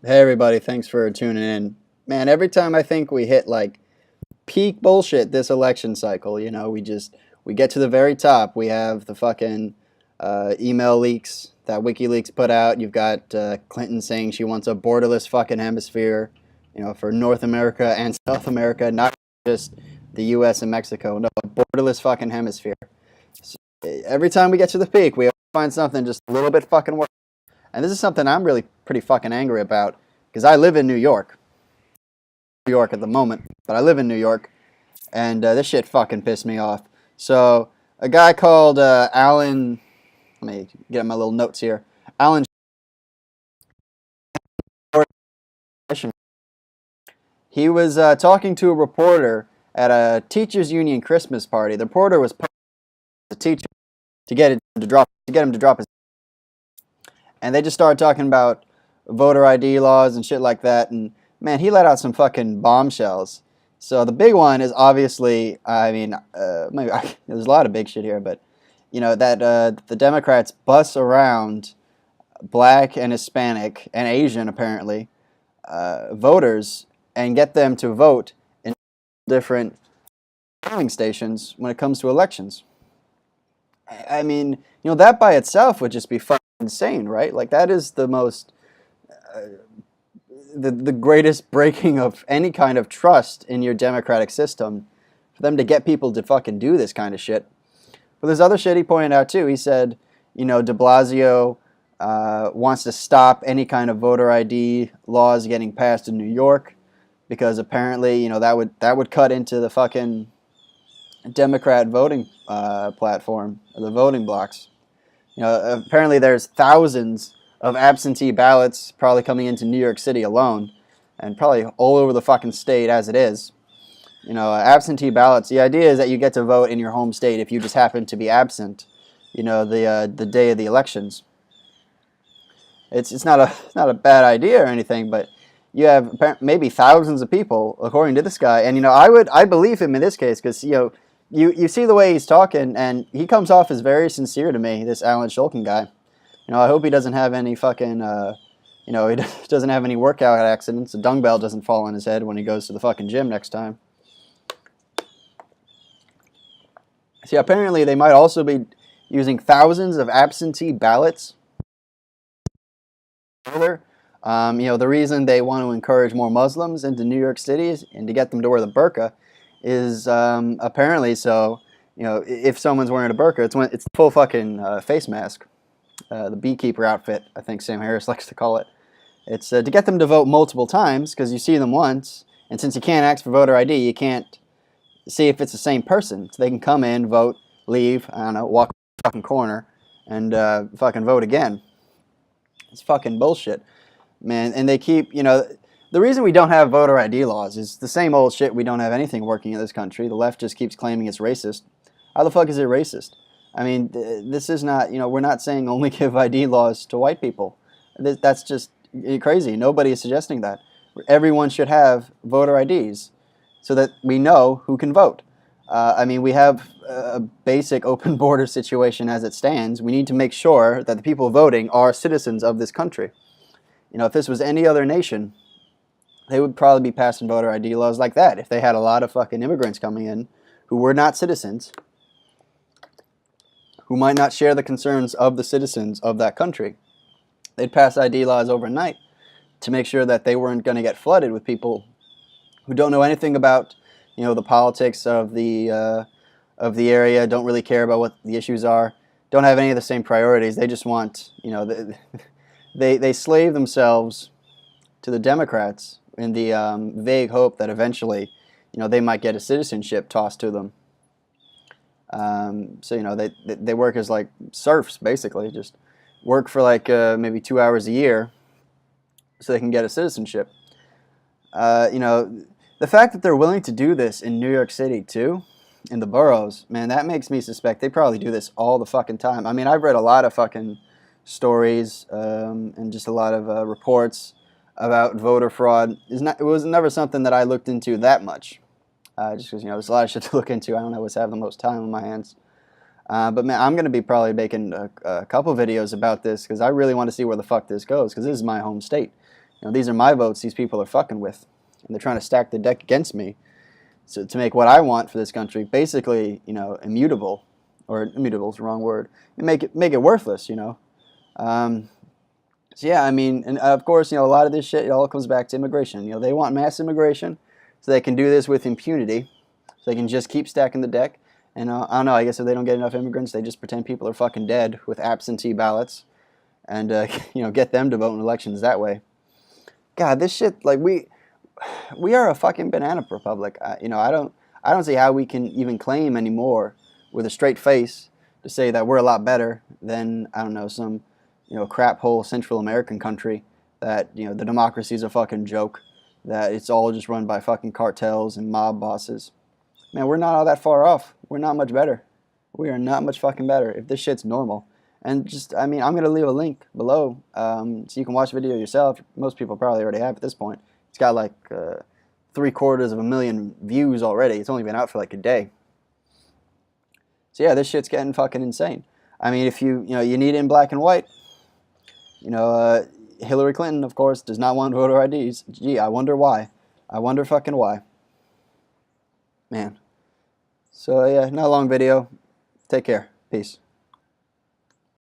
Hey everybody, thanks for tuning in. Man, every time I think we hit like peak bullshit this election cycle, we get to the very top. We have the fucking email leaks that WikiLeaks put out. You've got Clinton saying she wants a borderless fucking hemisphere, for North America and South America, not just the U.S. and Mexico. No, a borderless fucking hemisphere. So, every time we get to the peak, we always find something just a little bit fucking worse. And this is something I'm really pretty fucking angry about because I live in New York. New York at the moment, but I live in New York, and this shit fucking pissed me off. So a guy called Alan, let me get my little notes here. Alan Schulkin, he was talking to a reporter at a teachers union Christmas party. The reporter was a teacher to get him to drop his, and they just started talking about voter ID laws and shit like that. And man, he let out some fucking bombshells. So the big one is obviously, maybe there's a lot of big shit here, but that the Democrats bus around black and Hispanic and Asian apparently voters and get them to vote in different polling stations when it comes to elections. I mean, that by itself would just be fucking insane, right? Like that is the most the greatest breaking of any kind of trust in your democratic system for them to get people to fucking do this kind of shit. But there's other shit he pointed out too. He said, de Blasio wants to stop any kind of voter ID laws getting passed in New York because apparently, that would cut into the fucking Democrat voting platform, the voting blocks. Apparently there's thousands of absentee ballots probably coming into New York City alone, and probably all over the fucking state as it is. Absentee ballots. The idea is that you get to vote in your home state if you just happen to be absent. The day of the elections. It's not a bad idea or anything, but you have maybe thousands of people, according to this guy, and I believe him in this case because you see the way he's talking, and he comes off as very sincere to me. This Alan Schulkin guy. I hope he doesn't have any fucking he doesn't have any workout accidents. A dumbbell doesn't fall on his head when he goes to the fucking gym next time. See, apparently they might also be using thousands of absentee ballots. The reason they want to encourage more Muslims into New York City and to get them to wear the burqa is apparently so, if someone's wearing a burqa, it's full fucking face mask. The beekeeper outfit, I think Sam Harris likes to call it. It's to get them to vote multiple times because you see them once, and since you can't ask for voter ID, you can't see if it's the same person. So they can come in, vote, leave, I don't know, walk the fucking corner, and fucking vote again. It's fucking bullshit, man. And they keep, the reason we don't have voter ID laws is the same old shit. We don't have anything working in this country. The left just keeps claiming it's racist. How the fuck is it racist? I mean, this is not, we're not saying only give ID laws to white people. That's just crazy. Nobody is suggesting that. Everyone should have voter IDs so that we know who can vote. We have a basic open border situation as it stands. We need to make sure that the people voting are citizens of this country. If this was any other nation, they would probably be passing voter ID laws like that. If they had a lot of fucking immigrants coming in who were not citizens, who might not share the concerns of the citizens of that country, they'd pass ID laws overnight to make sure that they weren't going to get flooded with people who don't know anything about, the politics of the area, don't really care about what the issues are, don't have any of the same priorities. They just want, they slave themselves to the Democrats in the vague hope that eventually, they might get a citizenship tossed to them. They work as like serfs, basically, just work for like maybe 2 hours a year so they can get a citizenship. The fact that they're willing to do this in New York City too, in the boroughs, man, that makes me suspect they probably do this all the fucking time. I mean, I've read a lot of fucking stories and just a lot of reports about voter fraud. It was never something that I looked into that much. Just because, there's a lot of shit to look into. I don't always have the most time on my hands. But man, I'm going to be probably making a couple videos about this because I really want to see where the fuck this goes because this is my home state. You know, these are my votes these people are fucking with, and they're trying to stack the deck against me, so to make what I want for this country basically, you know, immutable, or immutable is the wrong word, and make it worthless, you know. So yeah, I mean, and of course, you know, a lot of this shit, it all comes back to immigration. You know, they want mass immigration so they can do this with impunity, so they can just keep stacking the deck. And I don't know, I guess if they don't get enough immigrants, they just pretend people are fucking dead with absentee ballots, and you know, get them to vote in elections that way. God, this shit, like we are a fucking banana republic. You know, I don't see how we can even claim anymore with a straight face to say that we're a lot better than, I don't know, some, you know, crap hole Central American country that, you know, the democracy is a fucking joke, that it's all just run by fucking cartels and mob bosses. Man, we're not all that far off. We're not much better. We are not much fucking better if this shit's normal. And just, I mean, I'm going to leave a link below so you can watch the video yourself. Most people probably already have at this point. It's got like 750,000 views already. It's only been out for like a day. So yeah, this shit's getting fucking insane. I mean, if you need it in black and white, you know, Hillary Clinton, of course, does not want voter IDs. Gee, I wonder why. I wonder fucking why. Man. So yeah, not a long video. Take care. Peace.